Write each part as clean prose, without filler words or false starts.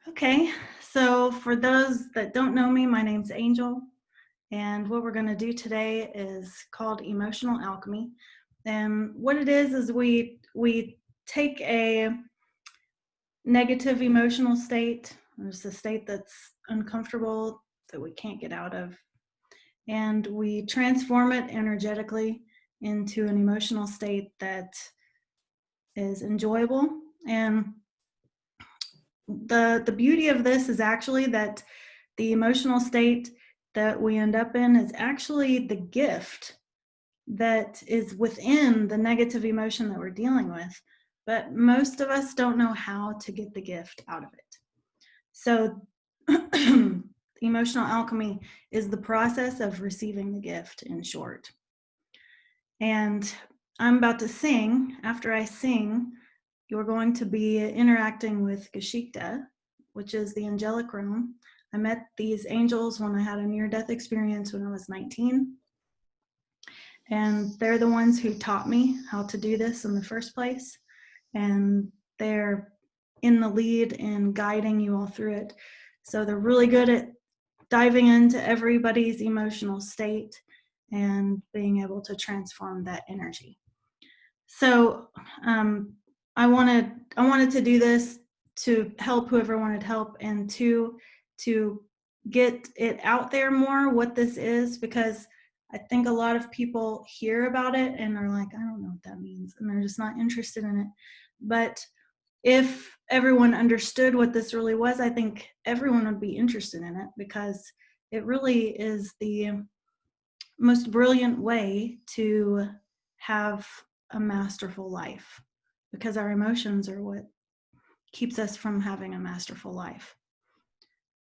Okay, so for those that don't know me, my name's Angel, and what we're going to do today is called emotional alchemy. And what it is we take a negative emotional state, it's a state that's uncomfortable that we can't get out of, and we transform it energetically into an emotional state that is enjoyable. And the beauty of this is actually that the emotional state that we end up in is actually the gift that is within the negative emotion that we're dealing with. But most of us don't know how to get the gift out of it. So, emotional alchemy is the process of receiving the gift, in short. And I'm about to sing. After I sing, you're going to be interacting with Geschichte, which is the angelic realm. I met these angels when I had a near-death experience when I was 19. And they're the ones who taught me how to do this in the first place. And they're in the lead in guiding you all through it. So they're really good at diving into everybody's emotional state and being able to transform that energy. So I wanted to do this to help whoever wanted help, and to get it out there more what this is, because I think a lot of people hear about it and are like, I don't know what that means, and they're just not interested in it. But if everyone understood what this really was, I think everyone would be interested in it, because it really is the most brilliant way to have a masterful life, because our emotions are what keeps us from having a masterful life.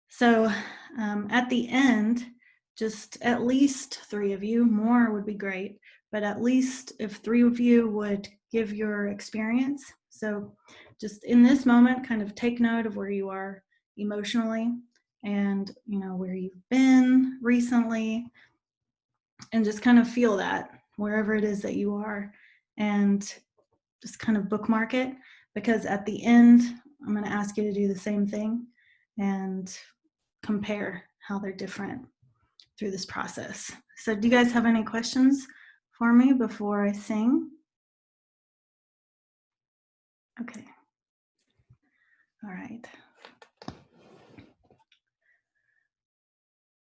So at the end, just at least 3 of you, more would be great, but at least if 3 of you would give your experience. So just in this moment, kind of take note of where you are emotionally, and where you've been recently, and just kind of feel that wherever it is that you are, and just kind of bookmark it, because at the end, I'm going to ask you to do the same thing and compare how they're different through this process. So do you guys have any questions for me before I sing? Okay. All right.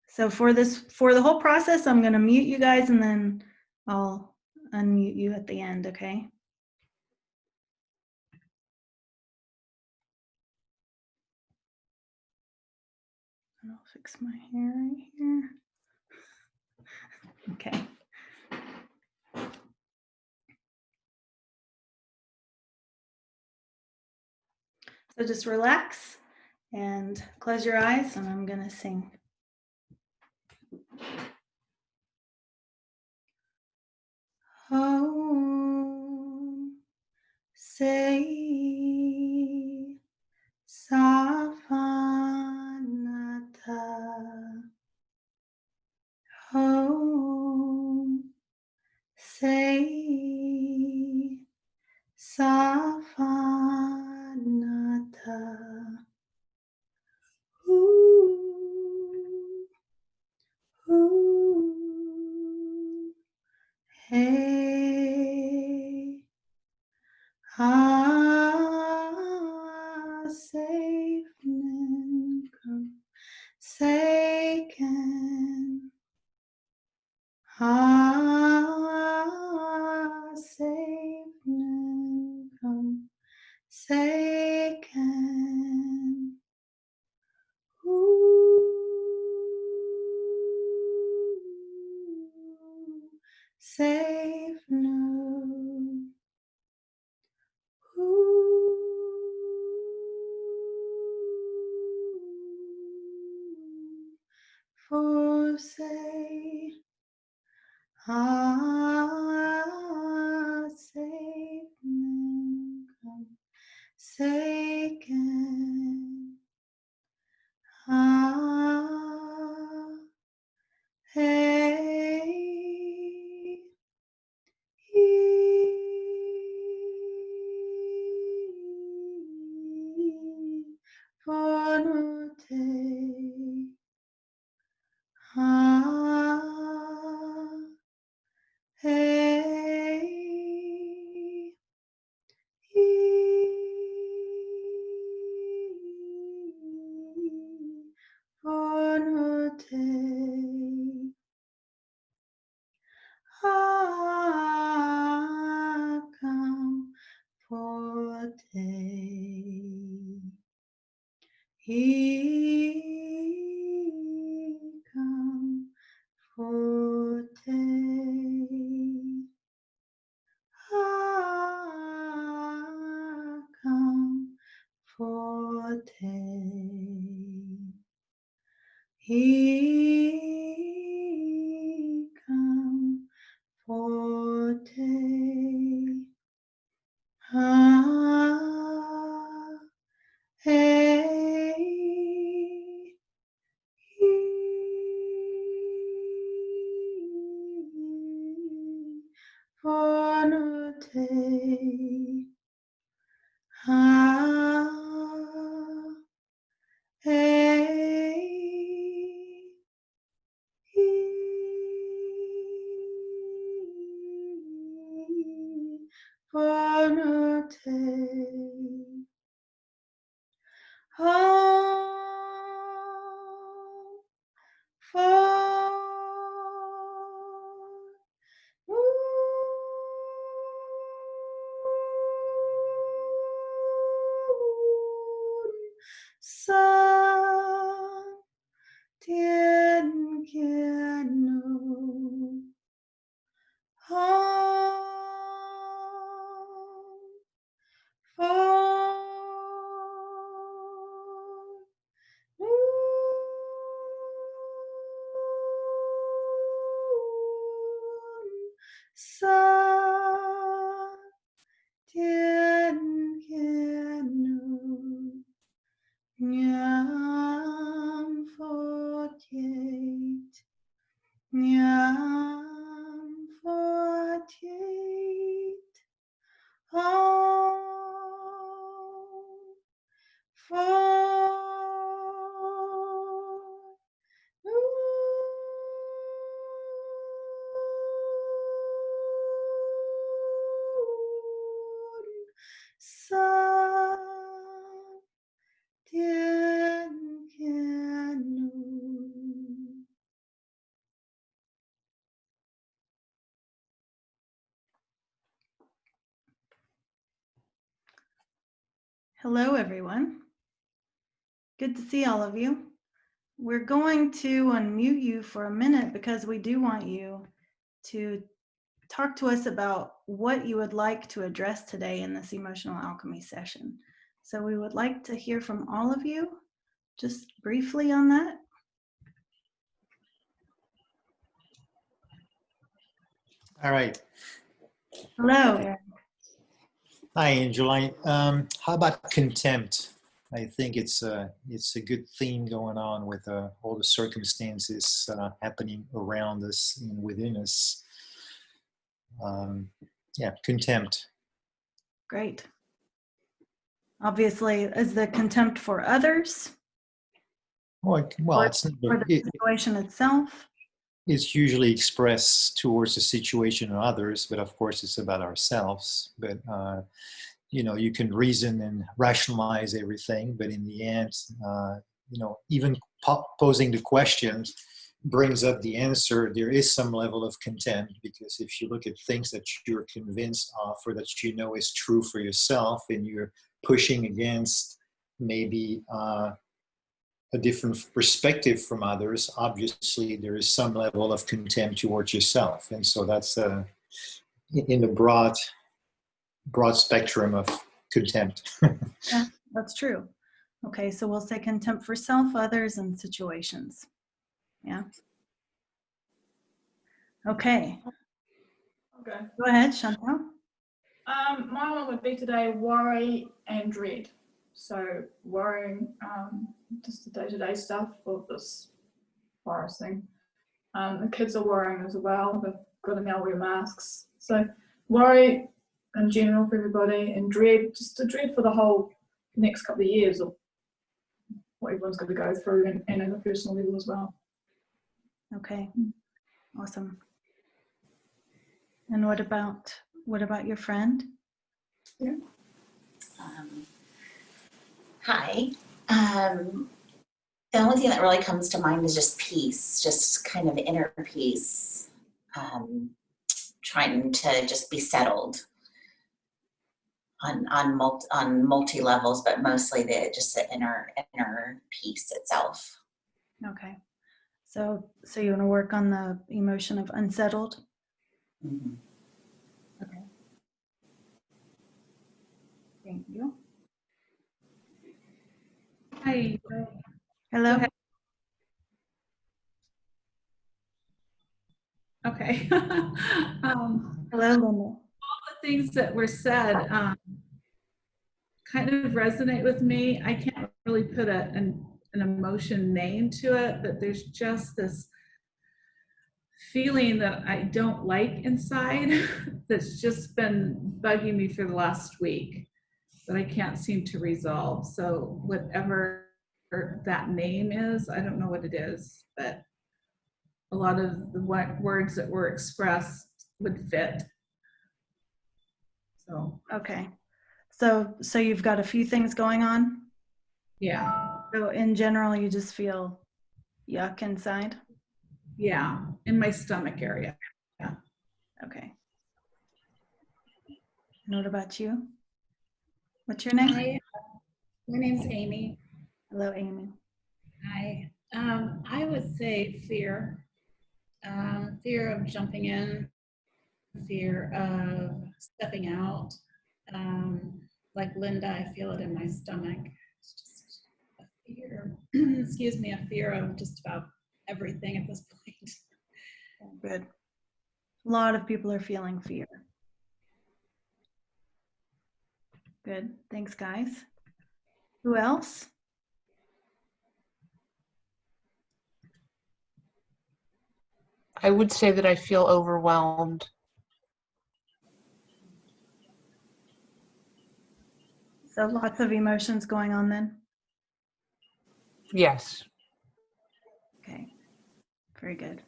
So for the whole process, I'm going to mute you guys, and then I'll unmute you at the end, okay? I'll fix my hair right here. Okay. So just relax and close your eyes, and I'm going to sing. Oh, say Safanata. Om say Safanata. Ooh, ooh, hey, safe come, Seiken. Safe come, Seiken. Safe no. For say, safe come, Seiken. Hey, for Hello, everyone. Good to see all of you. We're going to unmute you for a minute because we do want you to talk to us about what you would like to address today in this emotional alchemy session. So we would like to hear from all of you, just briefly on that. All right. Hello, Eric. Hi, Angel. How about contempt? I think it's a good theme going on with all the circumstances happening around us and within us. Yeah, contempt. Great. Obviously, is the contempt for others? Well, it's for the situation itself? It's usually expressed towards the situation of others, but of course it's about ourselves. But you can reason and rationalize everything, but in the end, even posing the questions brings up the answer. There is some level of contempt, because if you look at things that you're convinced of or that you know is true for yourself, and you're pushing against maybe a different perspective from others, obviously there is some level of contempt towards yourself. And so that's in the broad spectrum of contempt. Yeah, that's true. Okay, so we'll say contempt for self, others, and situations. Yeah. Okay. Okay. Go ahead, Chantal. My one would be today worry and dread. So worrying, just the day-to-day stuff of this virus thing. The kids are worrying as well. They've got to now wear masks. So worry in general for everybody, and dread, just the dread for the whole next couple of years, or what everyone's going to go through and at a personal level as well. Okay, awesome. And what about your friend? Yeah. Hi. The only thing that really comes to mind is just peace, just kind of inner peace, trying to just be settled on multi levels, but mostly the inner peace itself. Okay, so you want to work on the emotion of unsettled? Mm-hmm. Okay. Thank you. Hi. Hello. Go ahead. Okay. Hello, Linda. The things that were said kind of resonate with me. I can't really put an emotion name to it, but there's just this feeling that I don't like inside that's just been bugging me for the last week that I can't seem to resolve. So whatever that name is, I don't know what it is, but a lot of the words that were expressed would fit. So, Okay, so you've got a few things going on. yeah. So in general, you just feel yuck inside. Yeah, in my stomach area. Yeah. Okay. And what about you? What's your name? Hi, my name's Amy. Hello, Amy. Hi. I would say fear. Fear of jumping in, fear of stepping out. Like Linda, I feel it in my stomach. It's just a fear, excuse me, a fear of just about everything at this point. Good. A lot of people are feeling fear. Good. Thanks, guys. Who else? I would say that I feel overwhelmed. So lots of emotions going on then? Yes. Okay. Very good.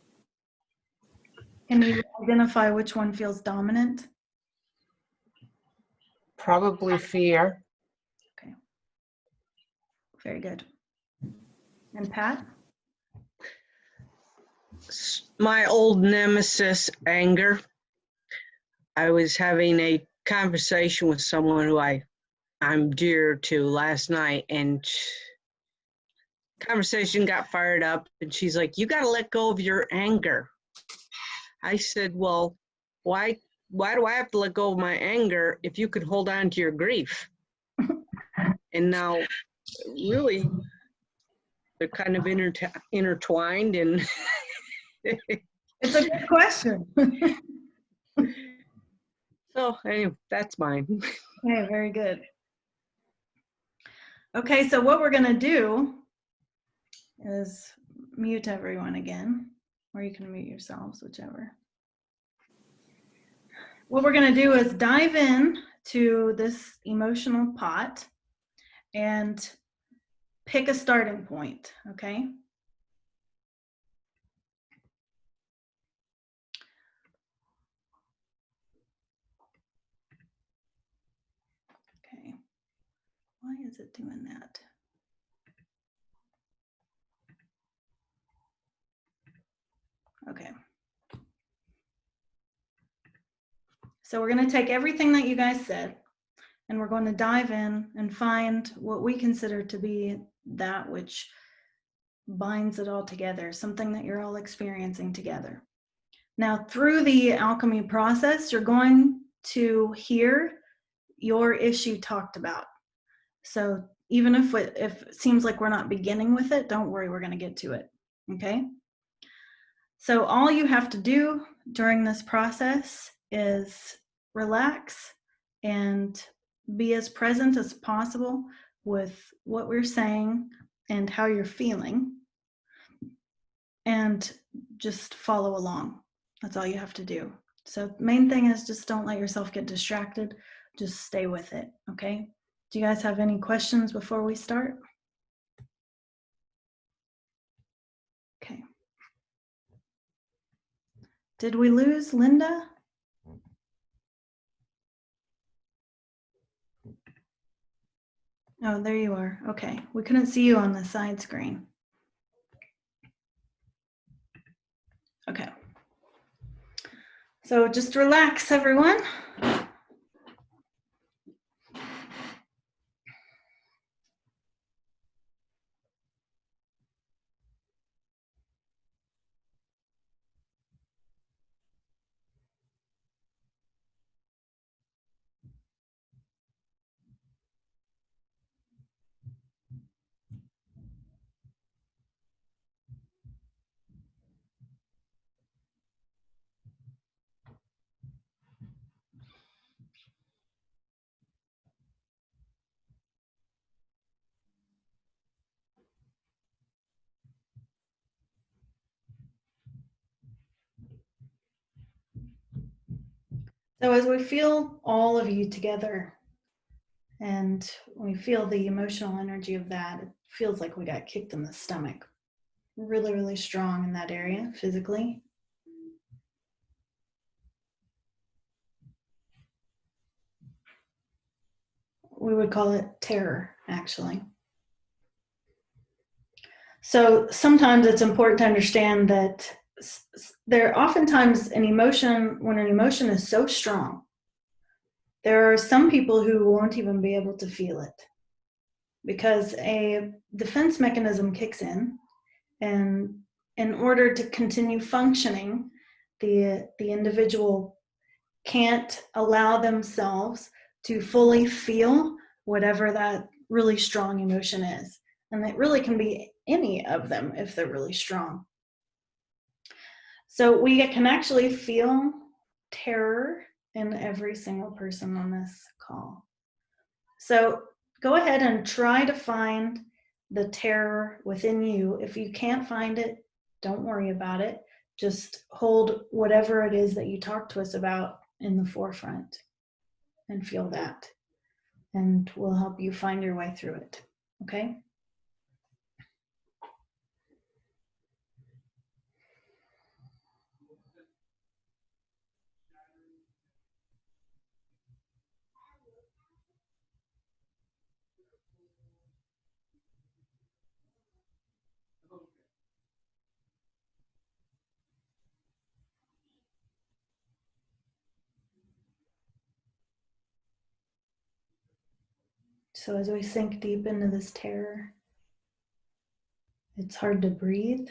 Can you identify which one feels dominant? Probably fear. Okay. Very good. And Pat? My old nemesis, anger. I was having a conversation with someone who I'm dear to last night, and conversation got fired up, and she's like, "You got to let go of your anger." I said, "Well, why do I have to let go of my anger if you could hold on to your grief?" And now, really, they're kind of intertwined, and It's a good question. so anyway, that's mine. Okay, very good. Okay, so what we're going to do is mute everyone again, or you can mute yourselves, whichever. What we're going to do is dive in to this emotional pot and pick a starting point, okay? Okay. Why is it doing that? Okay. So we're going to take everything that you guys said, and we're going to dive in and find what we consider to be that which binds it all together, something that you're all experiencing together. Now, through the alchemy process, you're going to hear your issue talked about. So even if it seems like we're not beginning with it, don't worry, we're going to get to it, okay? So all you have to do during this process is relax and be as present as possible with what we're saying and how you're feeling, and just follow along. That's all you have to do. So main thing is just don't let yourself get distracted. Just stay with it, okay? Do you guys have any questions before we start? Did we lose Linda? Oh, there you are. Okay. We couldn't see you on the side screen. Okay. So just relax, everyone. So as we feel all of you together and we feel the emotional energy of that, it feels like we got kicked in the stomach. Really, really strong in that area physically. We would call it terror, actually. So sometimes it's important to understand that there are oftentimes an emotion, when an emotion is so strong, there are some people who won't even be able to feel it because a defense mechanism kicks in, and in order to continue functioning, the individual can't allow themselves to fully feel whatever that really strong emotion is. And it really can be any of them if they're really strong. So we can actually feel terror in every single person on this call. So go ahead and try to find the terror within you. If you can't find it, don't worry about it. Just hold whatever it is that you talk to us about in the forefront and feel that. And we'll help you find your way through it. Okay? So as we sink deep into this terror, it's hard to breathe.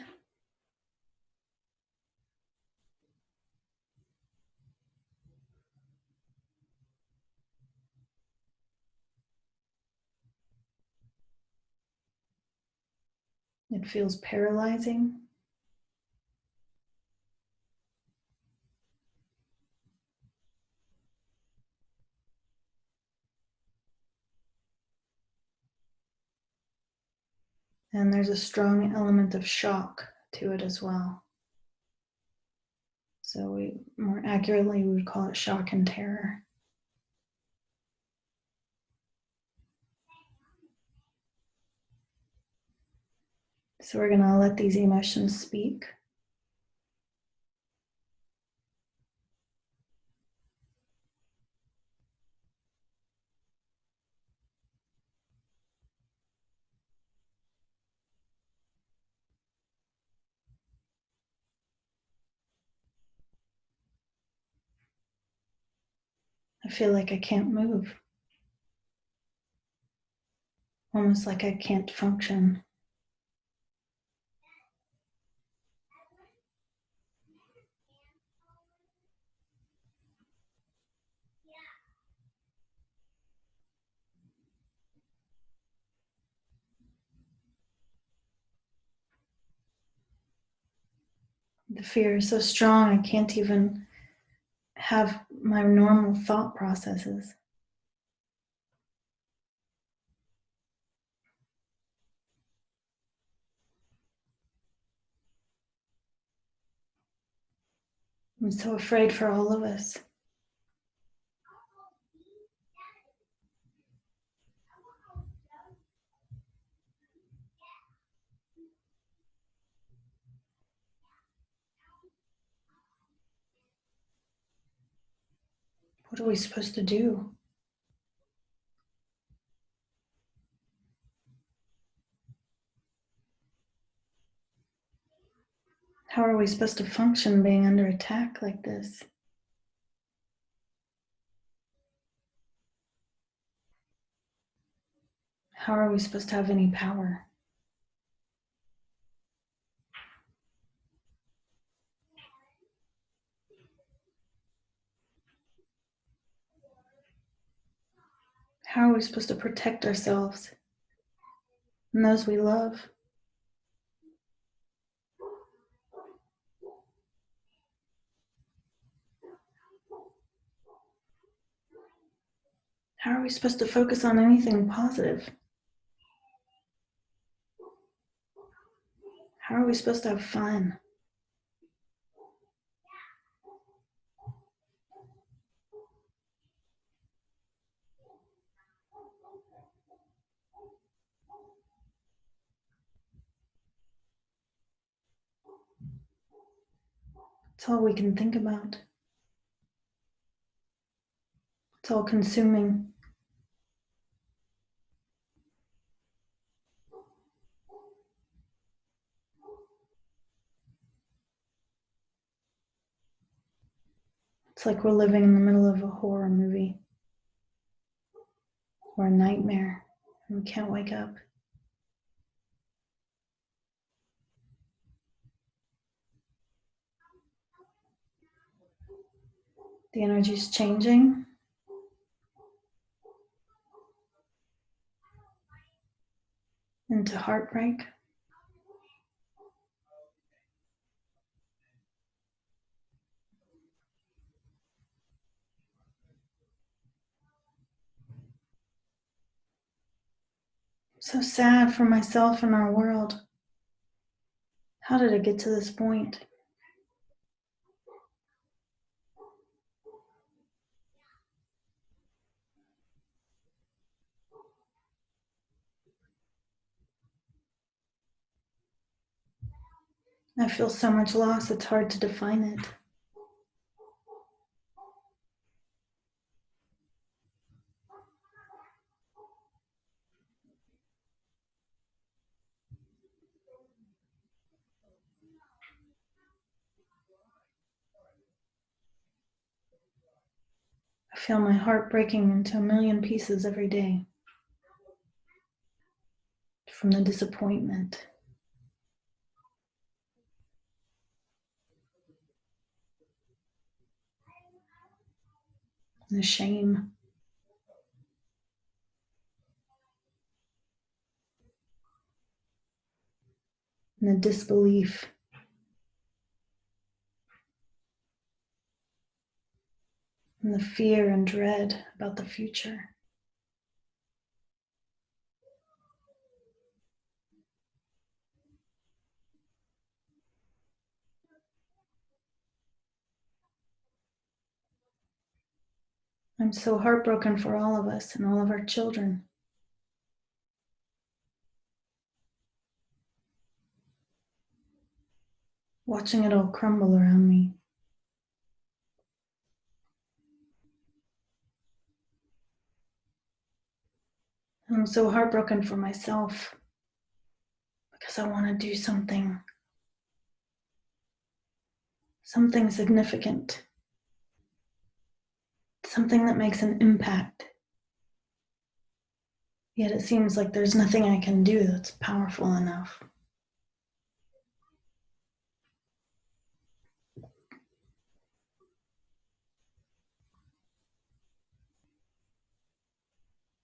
It feels paralyzing. And there's a strong element of shock to it as well. So we more accurately we would call it shock and terror. So we're going to let these emotions speak. I feel like I can't move. Almost like I can't function. The fear is so strong, I can't even have my normal thought processes. I'm so afraid for all of us. What are we supposed to do? How are we supposed to function being under attack like this? How are we supposed to have any power? How are we supposed to protect ourselves and those we love? How are we supposed to focus on anything positive? How are we supposed to have fun? It's all we can think about. It's all consuming. It's like we're living in the middle of a horror movie or a nightmare and we can't wake up. The energy's changing. Into heartbreak. So sad for myself and our world. How did it get to this point? I feel so much loss, it's hard to define it. I feel my heart breaking into a million pieces every day from the disappointment. And the shame. And the disbelief. And the fear and dread about the future. I'm so heartbroken for all of us and all of our children. Watching it all crumble around me. I'm so heartbroken for myself because I want to do something significant, something that makes an impact. Yet it seems like there's nothing I can do that's powerful enough.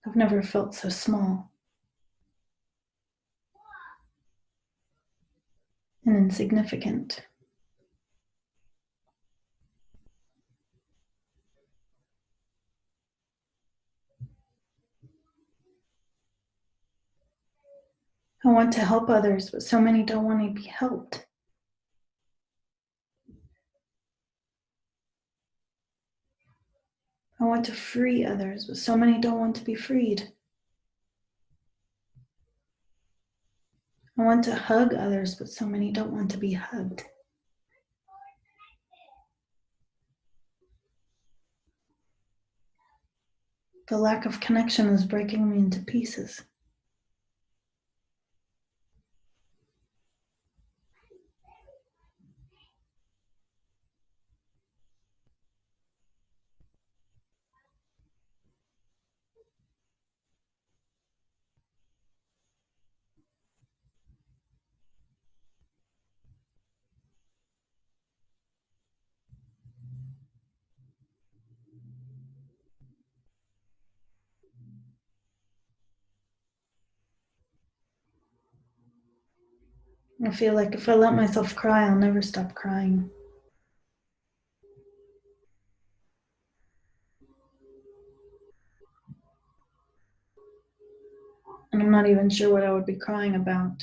I've never felt so small and insignificant. I want to help others, but so many don't want to be helped. I want to free others, but so many don't want to be freed. I want to hug others, but so many don't want to be hugged. The lack of connection is breaking me into pieces. I feel like if I let myself cry, I'll never stop crying. And I'm not even sure what I would be crying about.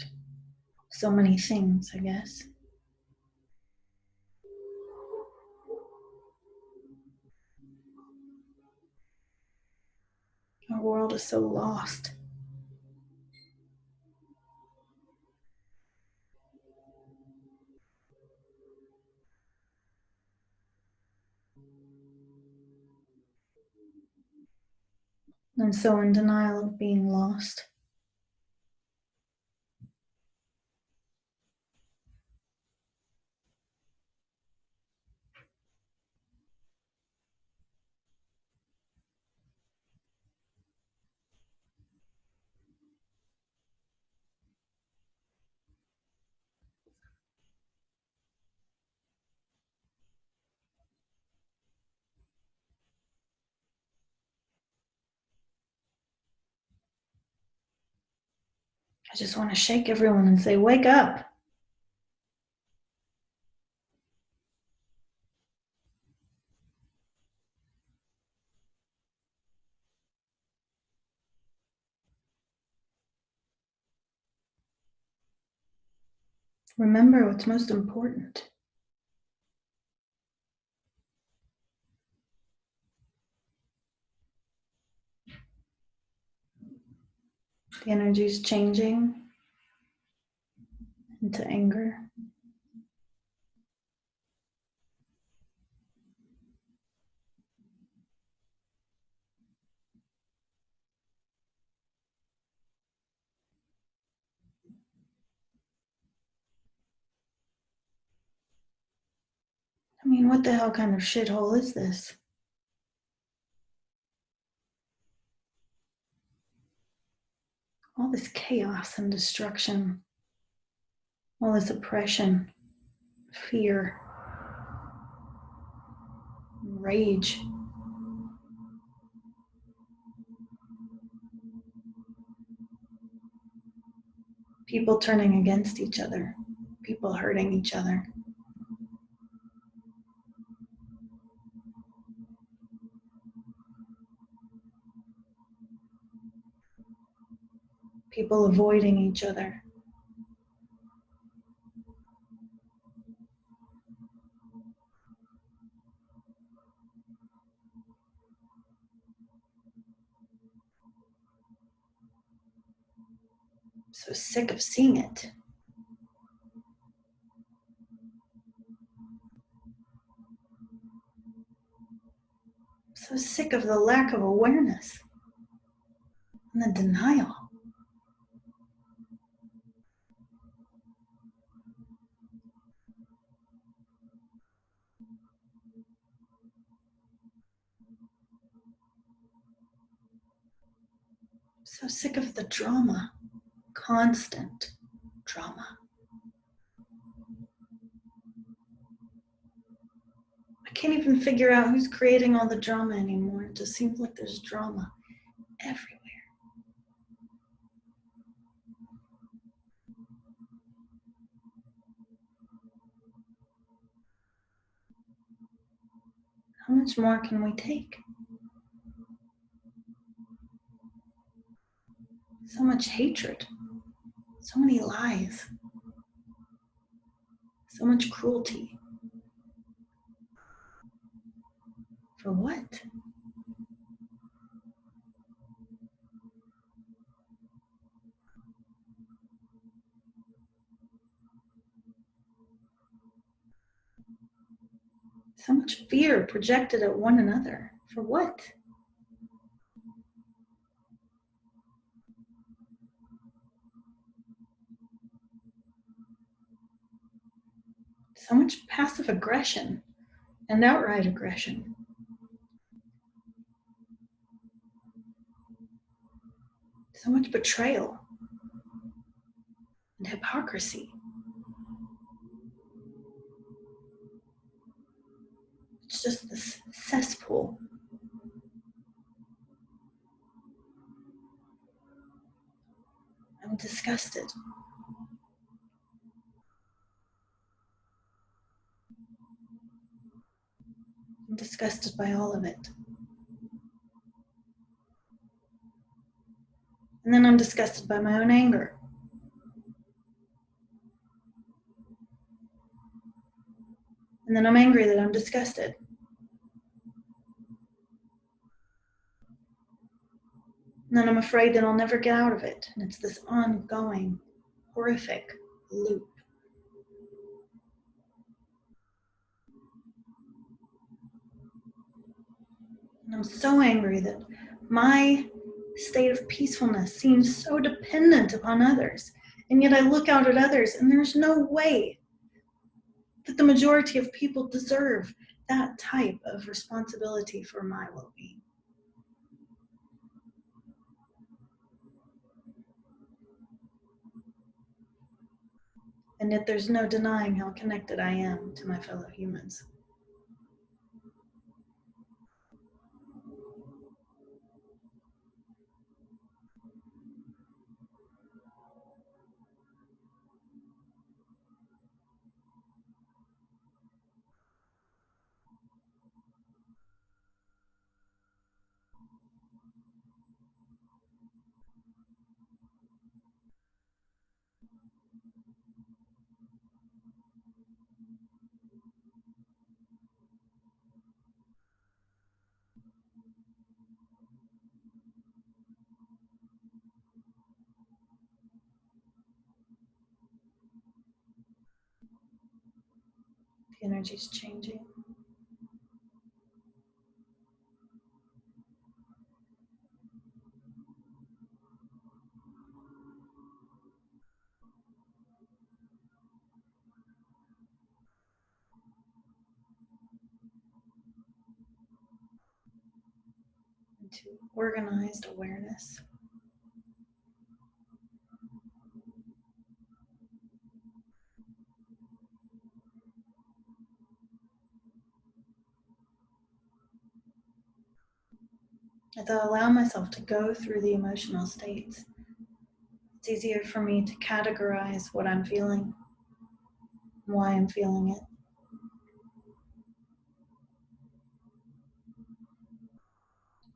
So many things, I guess. Our world is so lost. I'm so in denial of being lost. I just want to shake everyone and say, wake up. Remember what's most important. The energy is changing into anger. I mean, what the hell kind of shithole is this? All this chaos and destruction, all this oppression, fear, rage. People turning against each other, people hurting each other. People avoiding each other. So sick of seeing it. So sick of the lack of awareness and the denial. So sick of the drama, constant drama. I can't even figure out who's creating all the drama anymore. It just seems like there's drama everywhere. How much more can we take? So much hatred, so many lies, so much cruelty. For what? So much fear projected at one another. For what? So much passive aggression and outright aggression. So much betrayal and hypocrisy. It's just this cesspool. I'm disgusted. I'm disgusted by all of it. And then I'm disgusted by my own anger. And then I'm angry that I'm disgusted. And then I'm afraid that I'll never get out of it. And it's this ongoing, horrific loop. And I'm so angry that my state of peacefulness seems so dependent upon others. And yet I look out at others and there's no way that the majority of people deserve that type of responsibility for my well-being. And yet there's no denying how connected I am to my fellow humans. The energy's changing. Into organized awareness. As I allow myself to go through the emotional states, it's easier for me to categorize what I'm feeling, why I'm feeling it.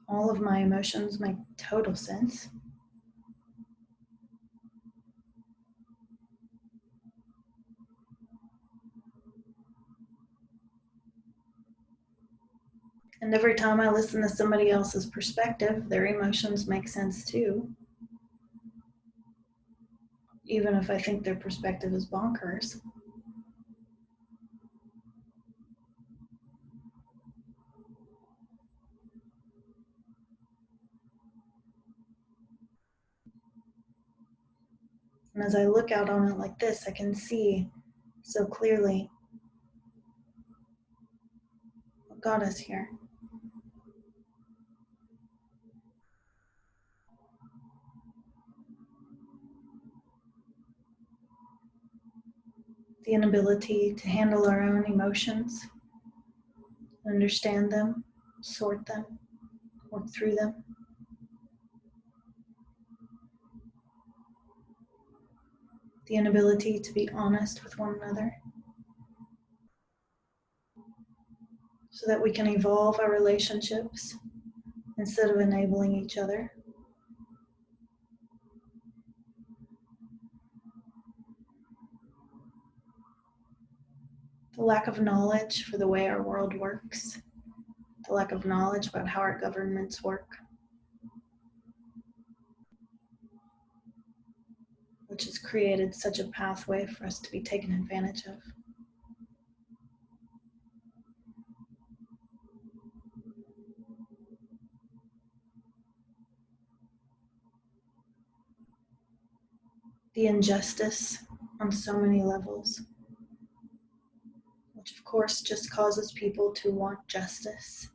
All of my emotions make total sense. And every time I listen to somebody else's perspective, their emotions make sense too. Even if I think their perspective is bonkers. And as I look out on it like this, I can see so clearly what got us here. The inability to handle our own emotions, understand them, sort them, work through them. The inability to be honest with one another so that we can evolve our relationships instead of enabling each other. The lack of knowledge for the way our world works, the lack of knowledge about how our governments work, which has created such a pathway for us to be taken advantage of. The injustice on so many levels. which of course just causes people to want justice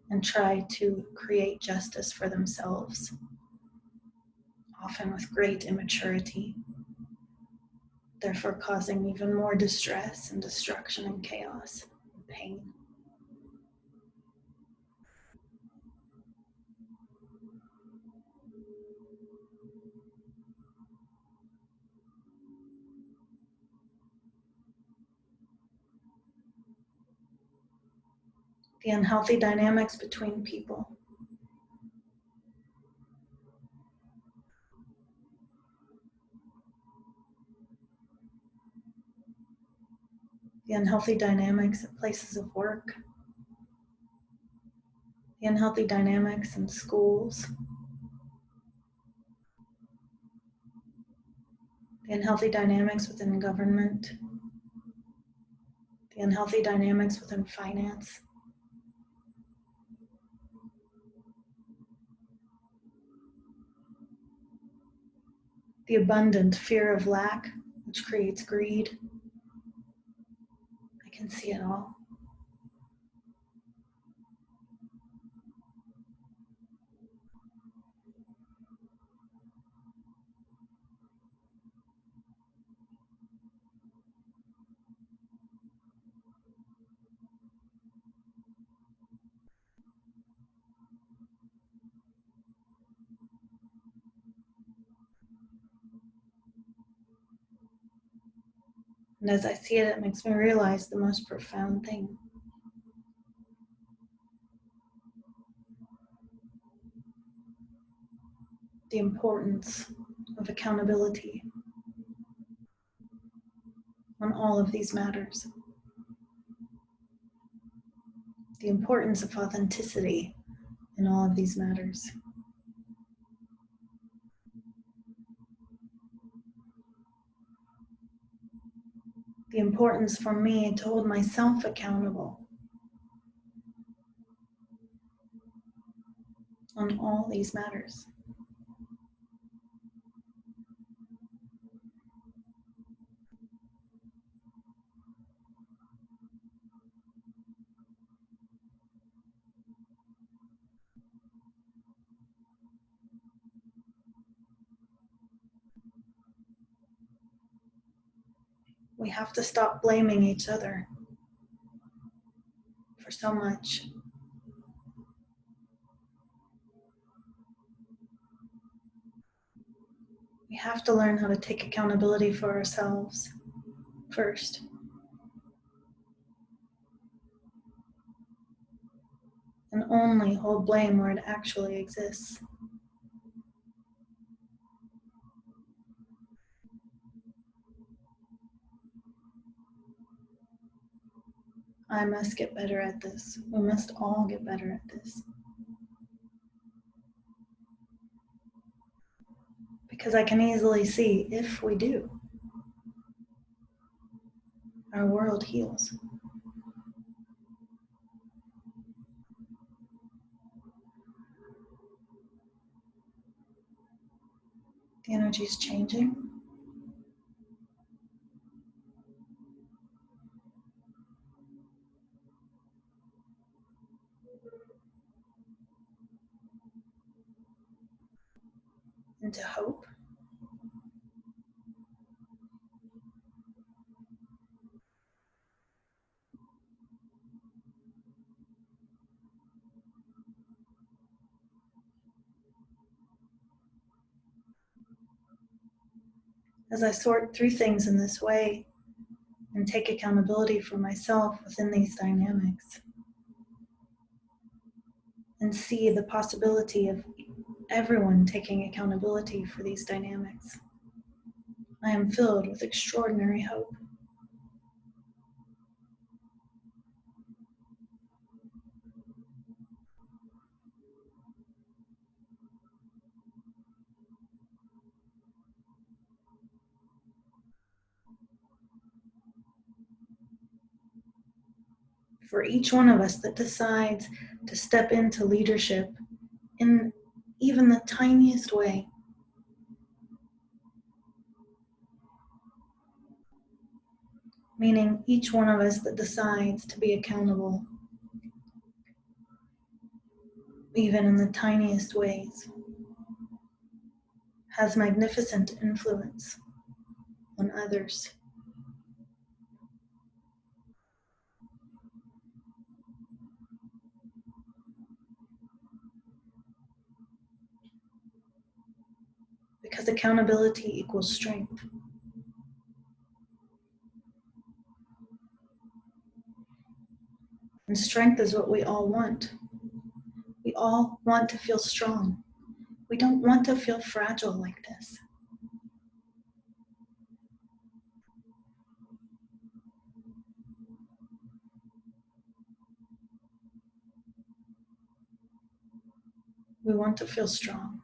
and try to create justice for themselves, often with great immaturity, therefore causing even more distress and destruction and chaos and pain. The unhealthy dynamics between people. The unhealthy dynamics at places of work. The unhealthy dynamics in schools. The unhealthy dynamics within government. The unhealthy dynamics within finance. The abundant fear of lack, which creates greed. I can see it all. And as I see it, it makes me realize the most profound thing. The importance of accountability on all of these matters. The importance of authenticity in all of these matters. The importance for me to hold myself accountable on all these matters. We have to stop blaming each other for so much. We have to learn how to take accountability for ourselves first. And only hold blame where it actually exists. I must get better at this. We must all get better at this. Because I can easily see if we do, our world heals. The energy is changing. Into hope. As I sort through things in this way and take accountability for myself within these dynamics and see the possibility of everyone taking accountability for these dynamics, I am filled with extraordinary hope. For each one of us that decides to step into leadership in even the tiniest way, meaning each one of us that decides to be accountable, even in the tiniest ways, has magnificent influence on others. Because accountability equals strength. And strength is what we all want. We all want to feel strong. We don't want to feel fragile like this. We want to feel strong.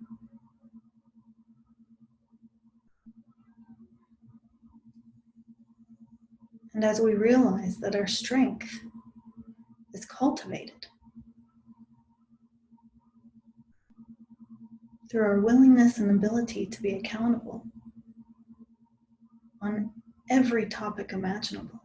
And as we realize that our strength is cultivated through our willingness and ability to be accountable on every topic imaginable,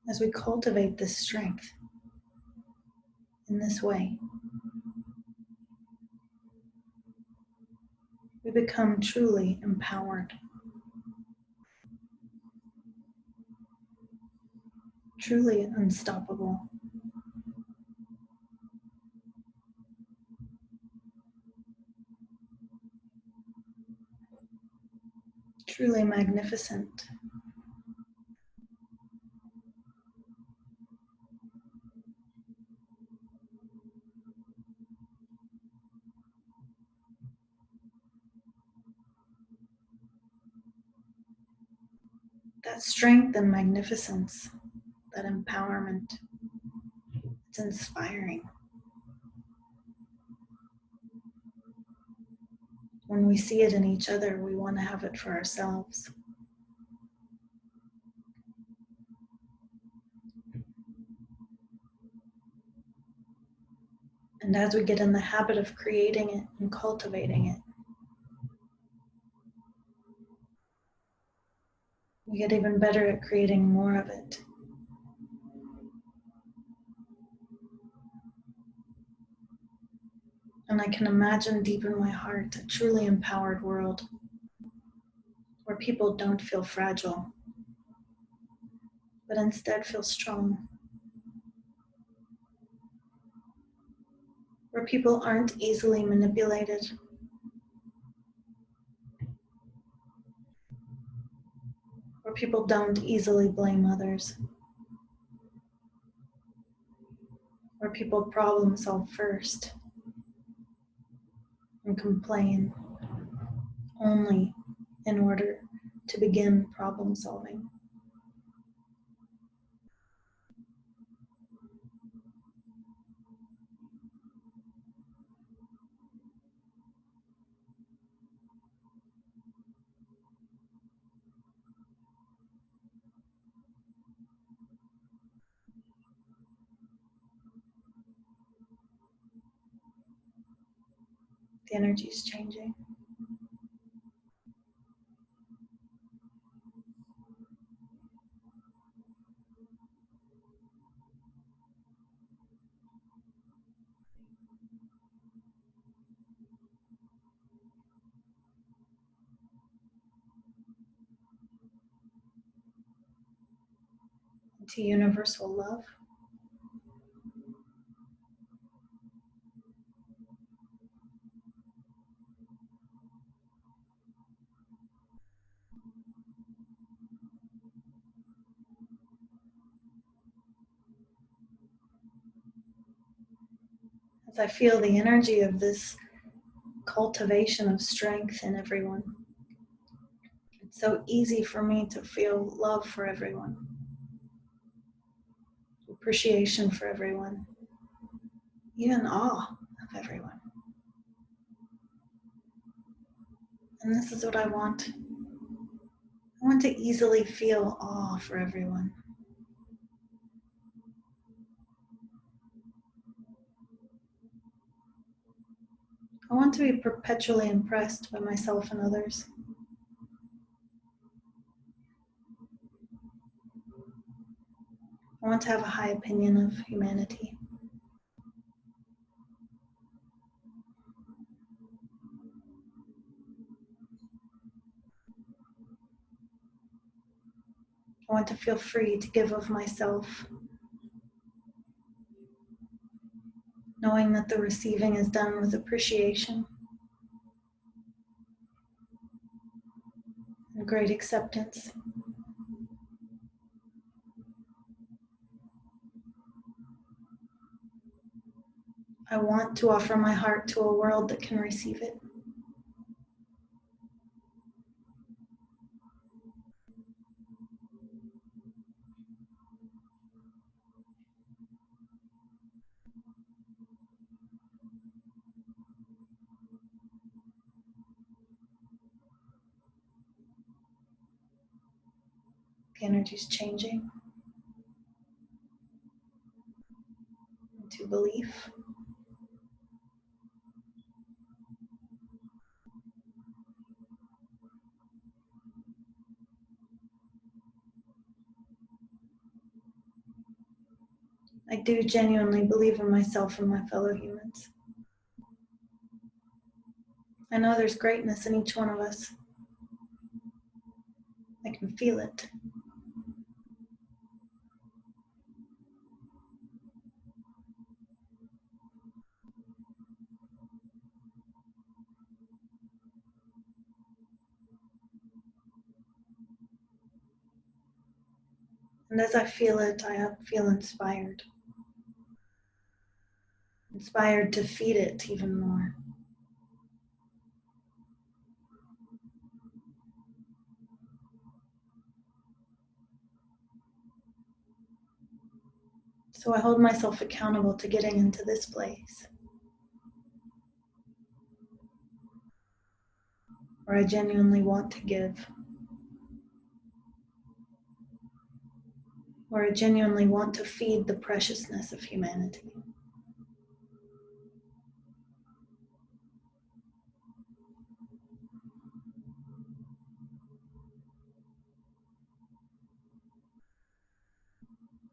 as we cultivate this strength in this way, we become truly empowered, truly unstoppable, truly magnificent. That strength and magnificence, that empowerment, it's inspiring. When we see it in each other, we want to have it for ourselves. And as we get in the habit of creating it and cultivating it, we get even better at creating more of it. And I can imagine deep in my heart a truly empowered world where people don't feel fragile, but instead feel strong. Where people aren't easily manipulated. Where people don't easily blame others. Where people problem solve first and complain only in order to begin problem solving. The energy is changing. To universal love. As I feel the energy of this cultivation of strength in everyone, it's so easy for me to feel love for everyone, appreciation for everyone, even awe of everyone. And this is what I want. I want to easily feel awe for everyone. want to be perpetually impressed by myself and others. I want to have a high opinion of humanity. I want to feel free to give of myself, knowing that the receiving is done with appreciation and great acceptance. I want to offer my heart to a world that can receive it. The energy is changing into belief. I do genuinely believe in myself and my fellow humans. I know there's greatness in each one of us. I can feel it. And as I feel it, I feel inspired. Inspired to feed it even more. So I hold myself accountable to getting into this place where I genuinely want to give, where I genuinely want to feed the preciousness of humanity.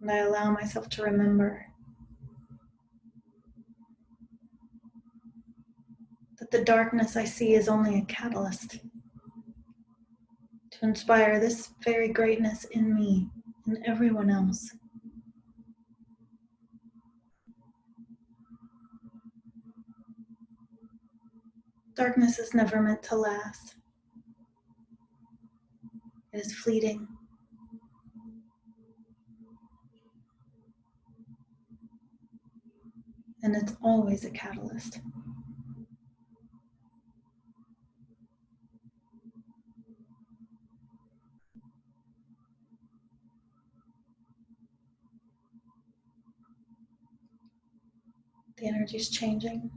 And I allow myself to remember that the darkness I see is only a catalyst to inspire this very greatness in me and everyone else. Darkness is never meant to last. It is fleeting. And it's always a catalyst. The energy is changing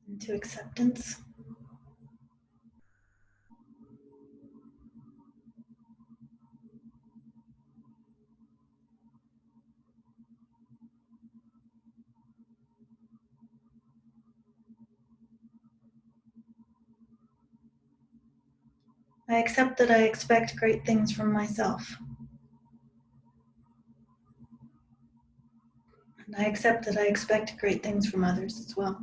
into acceptance. I accept that I expect great things from myself. And I accept that I expect great things from others as well.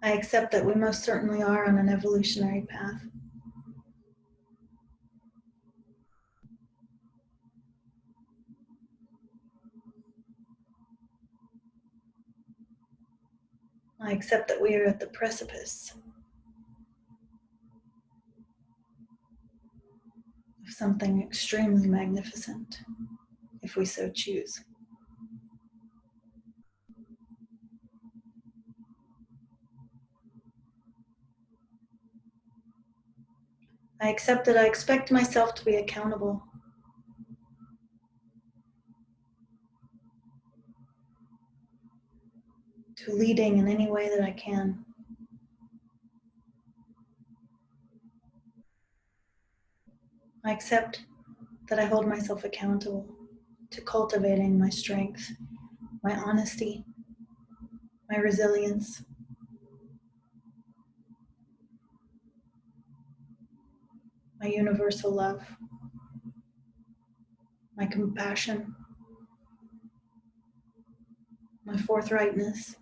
I accept that we most certainly are on an evolutionary path. I accept that we are at the precipice of something extremely magnificent, if we so choose. I accept that I expect myself to be accountable. To leading in any way that I can. I accept that I hold myself accountable to cultivating my strength, my honesty, my resilience, my universal love, my compassion, my forthrightness,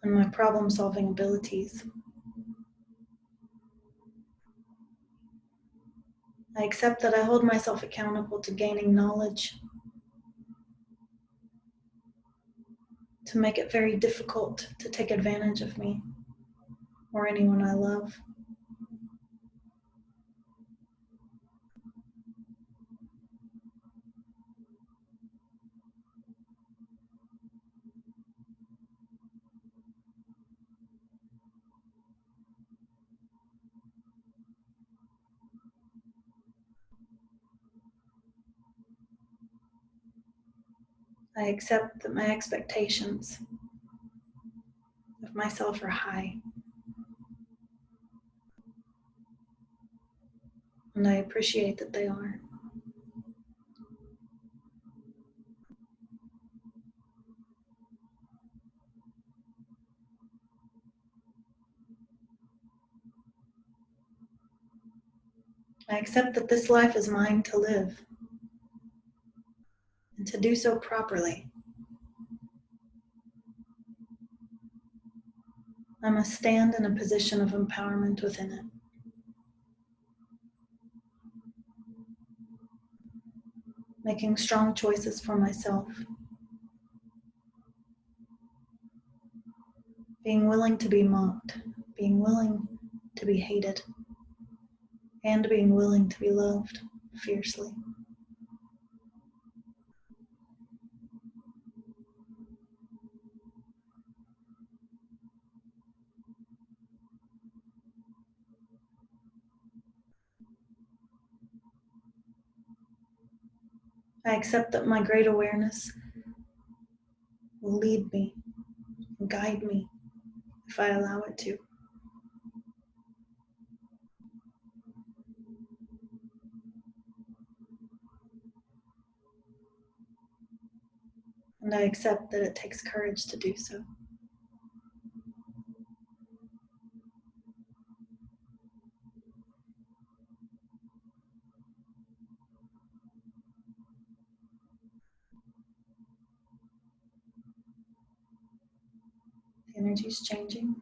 and my problem-solving abilities. I accept that I hold myself accountable to gaining knowledge, to make it very difficult to take advantage of me or anyone I love. I accept that my expectations of myself are high, and I appreciate that they are. I accept that this life is mine to live, and to do so properly, I must stand in a position of empowerment within it. Making strong choices for myself, being willing to be mocked, being willing to be hated, and being willing to be loved fiercely. I accept that my great awareness will lead me and guide me if I allow it to. And I accept that it takes courage to do so. The energy is changing.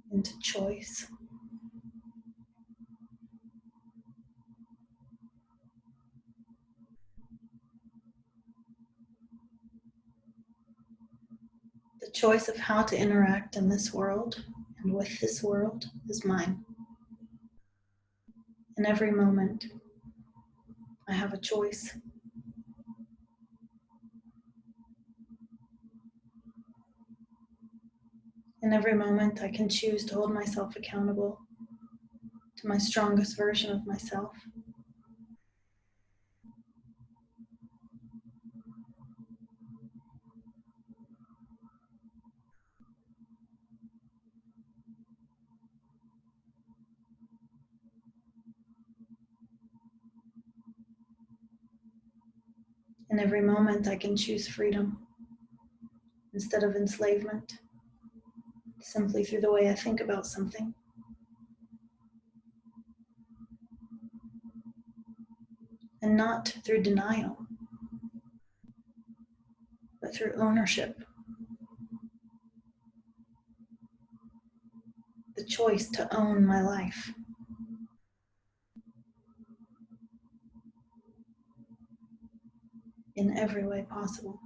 Into choice. The choice of how to interact in this world and with this world is mine. In every moment, I have a choice. In every moment, I can choose to hold myself accountable to my strongest version of myself. In every moment, I can choose freedom instead of enslavement, simply through the way I think about something. And not through denial, but through ownership. The choice to own my life. In every way possible.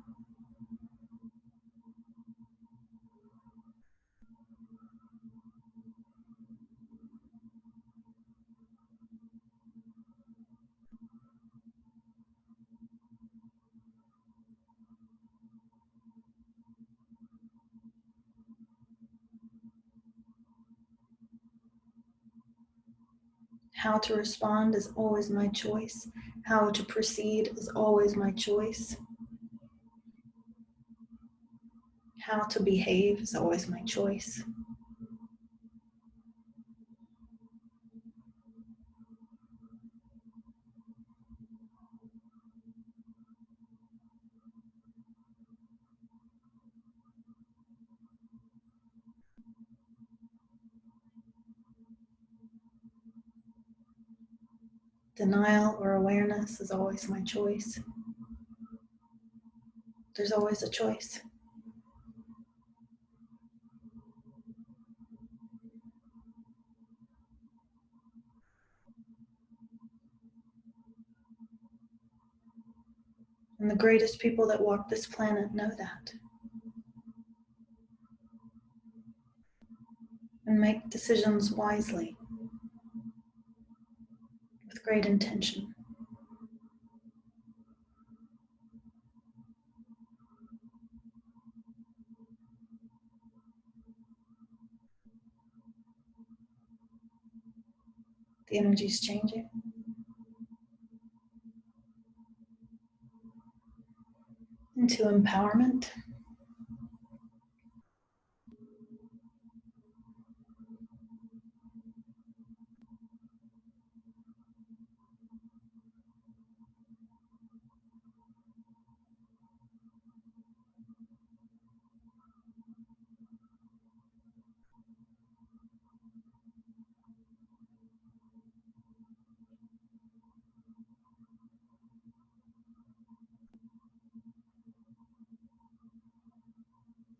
How to respond is always my choice. How to proceed is always my choice. How to behave is always my choice. Denial or awareness is always my choice. There's always a choice. And the greatest people that walk this planet know that. And make decisions wisely, with great intention. The energy's changing. Into empowerment.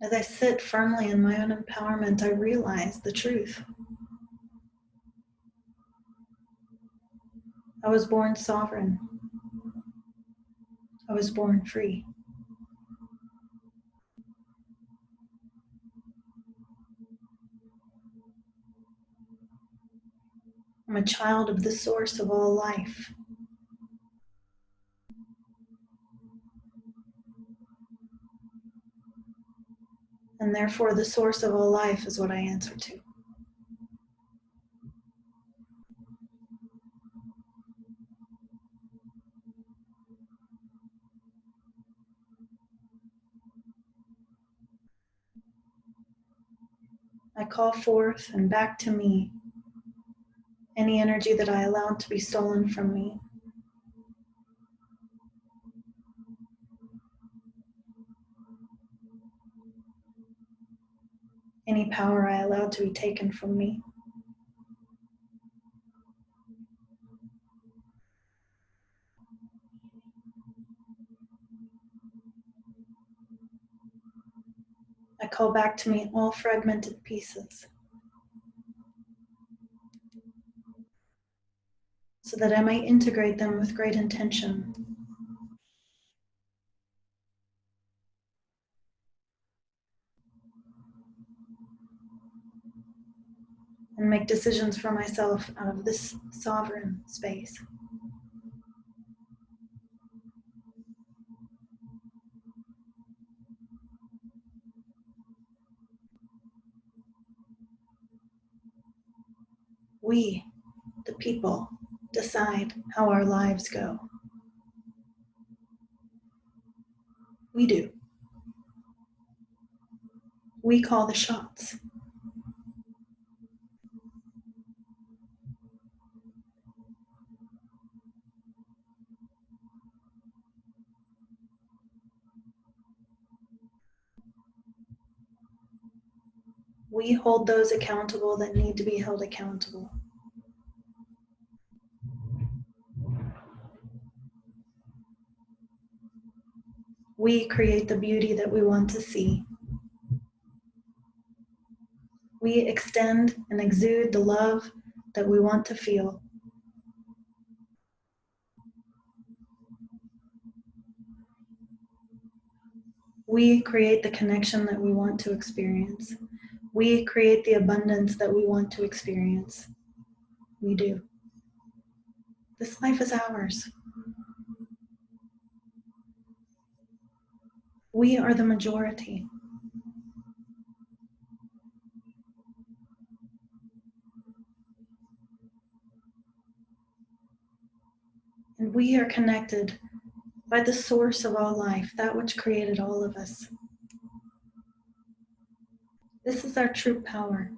As I sit firmly in my own empowerment, I realize the truth. I was born sovereign. I was born free. I'm a child of the source of all life. And therefore, the source of all life is what I answer to. I call forth and back to me any energy that I allowed to be stolen from me. Any power I allowed to be taken from me. I call back to me all fragmented pieces so that I might integrate them with great intention. And make decisions for myself out of this sovereign space. We, the people, decide how our lives go. We do. We call the shots. We hold those accountable that need to be held accountable. We create the beauty that we want to see. We extend and exude the love that we want to feel. We create the connection that we want to experience. We create the abundance that we want to experience. We do. This life is ours. We are the majority. we are connected by the source of all life, that which created all of us. This is our true power.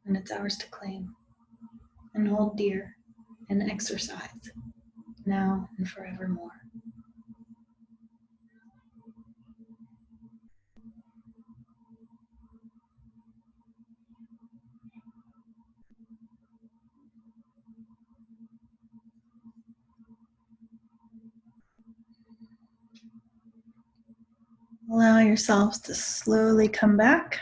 And it's ours to claim and hold dear and exercise now and forevermore. Allow yourselves to slowly come back.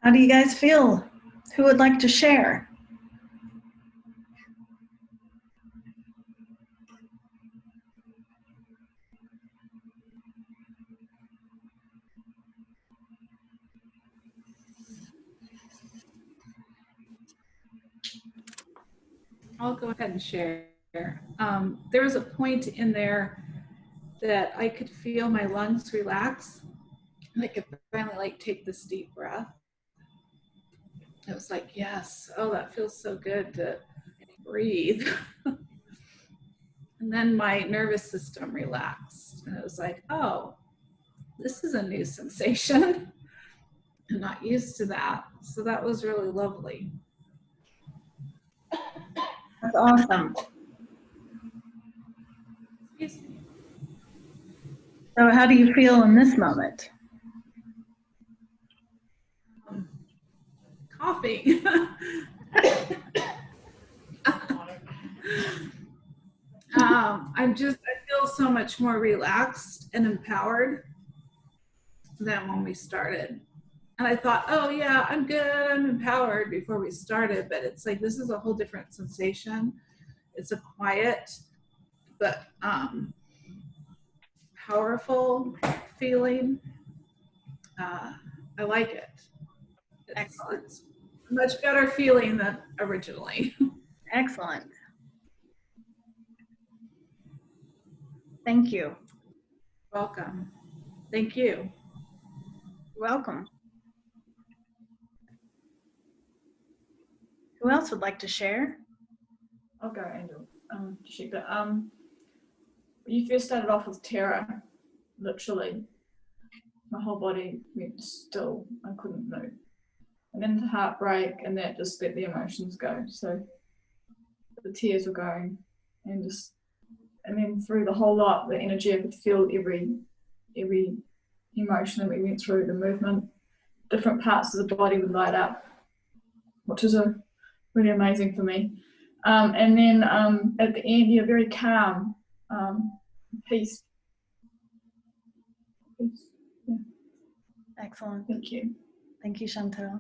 How do you guys feel? Who would like to share? I'll go ahead and share. There was a point in there that I could feel my lungs relax. And I could finally like take this deep breath. It was like, yes, oh, that feels so good to breathe. And then my nervous system relaxed. And it was like, oh, this is a new sensation. I'm not used to that. So that was really lovely. That's awesome. Excuse me. So how do you feel in this moment? Coughing. I feel so much more relaxed and empowered than when we started. And I thought, oh yeah, I'm good, I'm empowered before we started, but it's like, this is a whole different sensation. It's a quiet, but powerful feeling. I like it. It's a much better feeling than originally. Excellent. Thank you. Welcome. Thank you. Welcome. Who else would like to share? I'll go, Angel. Geschichte. You first started off with terror, literally. My whole body went still. I couldn't move. And then the heartbreak, and that just let the emotions go. So the tears were going, and then through the whole lot, the energy, I could feel every emotion that we went through, the movement, different parts of the body would light up, which is really amazing for me. And then at the end, you're very calm, peace. Yeah. Excellent. Thank you. Thank you, Chantal.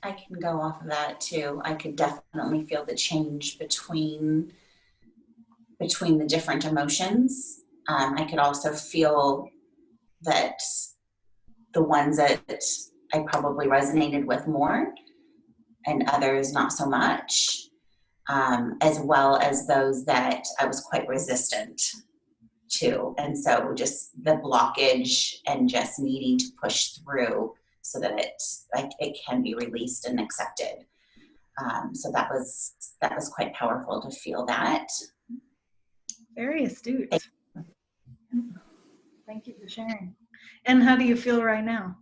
I can go off of that too. I could definitely feel the change between the different emotions. I could also feel that the ones that I probably resonated with more and others not so much, as well as those that I was quite resistant to. And so just the blockage and just needing to push through so that it can be released and accepted. So that was quite powerful to feel that. Very astute. Thank you for sharing. And how do you feel right now?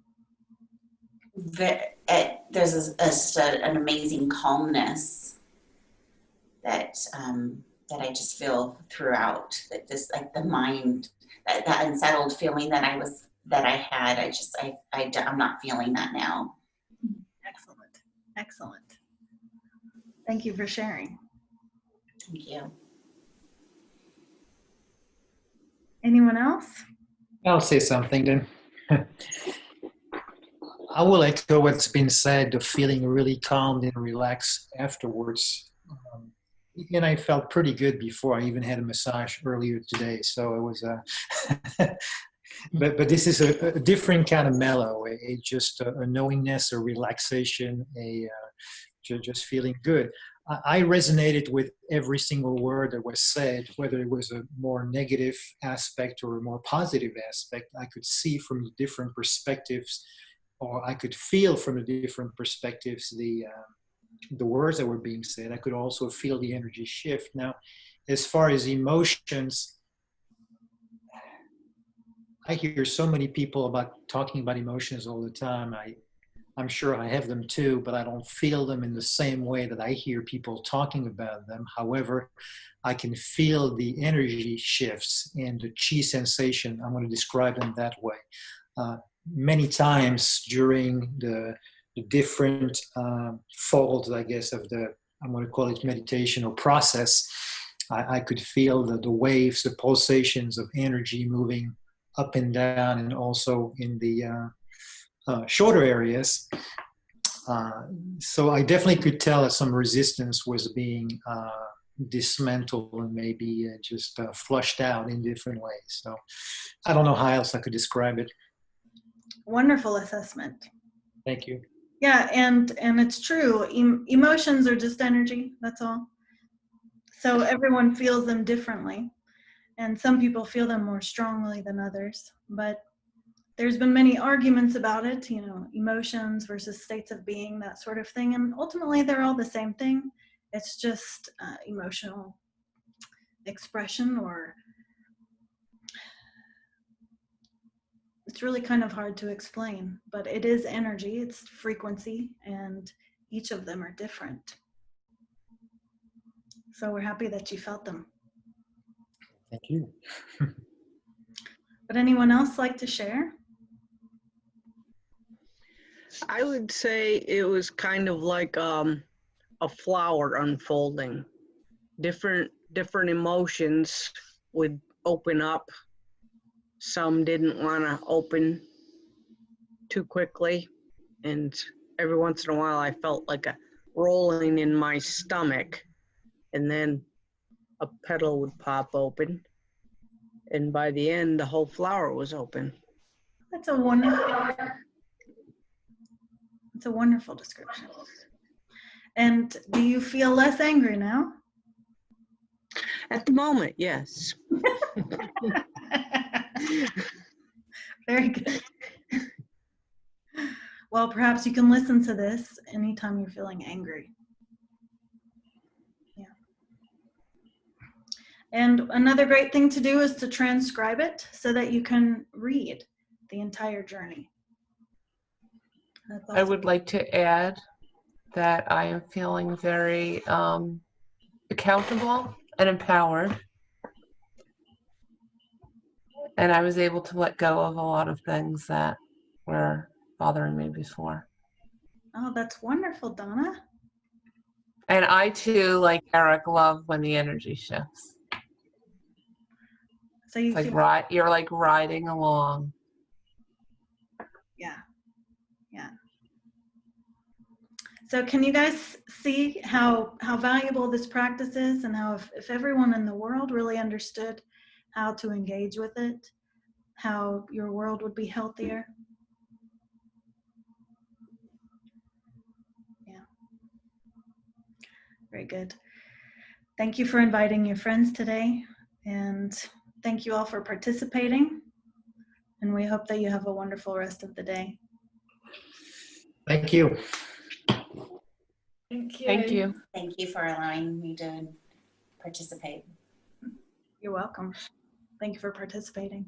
There's an amazing calmness that I just feel throughout. That just like the mind, that unsettled feeling that I had. I'm not feeling that now. Excellent. Excellent. Thank you for sharing. Thank you. Anyone else? I'll say something then. I will echo what's been said, of feeling really calm and relaxed afterwards. And I felt pretty good before. I even had a massage earlier today, so it was but this is a different kind of mellow, just a knowingness, a relaxation, just feeling good. I resonated with every single word that was said, whether it was a more negative aspect or a more positive aspect. I could see from the different perspectives, or I could feel from the different perspectives the words that were being said. I could also feel the energy shift. Now, as far as emotions, I hear so many people talking about emotions all the time. I'm sure I have them too, but I don't feel them in the same way that I hear people talking about them. However, I can feel the energy shifts and the chi sensation. I'm going to describe them that way. Many times during the different folds, I guess, I'm going to call it meditation or process, I could feel the waves, the pulsations of energy moving up and down, and also in the shorter areas. So I definitely could tell that some resistance was being dismantled and maybe just flushed out in different ways. So I don't know how else I could describe it. Wonderful assessment. Thank you. Yeah, and it's true. Emotions are just energy, that's all. So everyone feels them differently. And some people feel them more strongly than others. But there's been many arguments about it, emotions versus states of being, that sort of thing. And ultimately, they're all the same thing. It's just emotional expression, or it's really kind of hard to explain. But it is energy, it's frequency, and each of them are different. So we're happy that you felt them. Thank you. Would anyone else like to share? I would say it was kind of like a flower unfolding. Different emotions would open up. Some didn't want to open too quickly, and every once in a while I felt like a rolling in my stomach, and then a petal would pop open, and by the end the whole flower was open. That's a wonderful description. And do you feel less angry now? At the moment, yes. Very good. Well, perhaps you can listen to this anytime you're feeling angry. Yeah. And another great thing to do is to transcribe it so that you can read the entire journey. I would like to add that I am feeling very accountable and empowered. And I was able to let go of a lot of things that were bothering me before. Oh, that's wonderful, Donna. And I too, like Eric, love when the energy shifts. So you It's feel like you're like riding along. Yeah. So can you guys see how valuable this practice is, and how if everyone in the world really understood how to engage with it, how your world would be healthier? Yeah. Very good. Thank you for inviting your friends today, and thank you all for participating, and we hope that you have a wonderful rest of the day. Thank you. Thank you. Thank you. Thank you for allowing me to participate. You're welcome. Thank you for participating.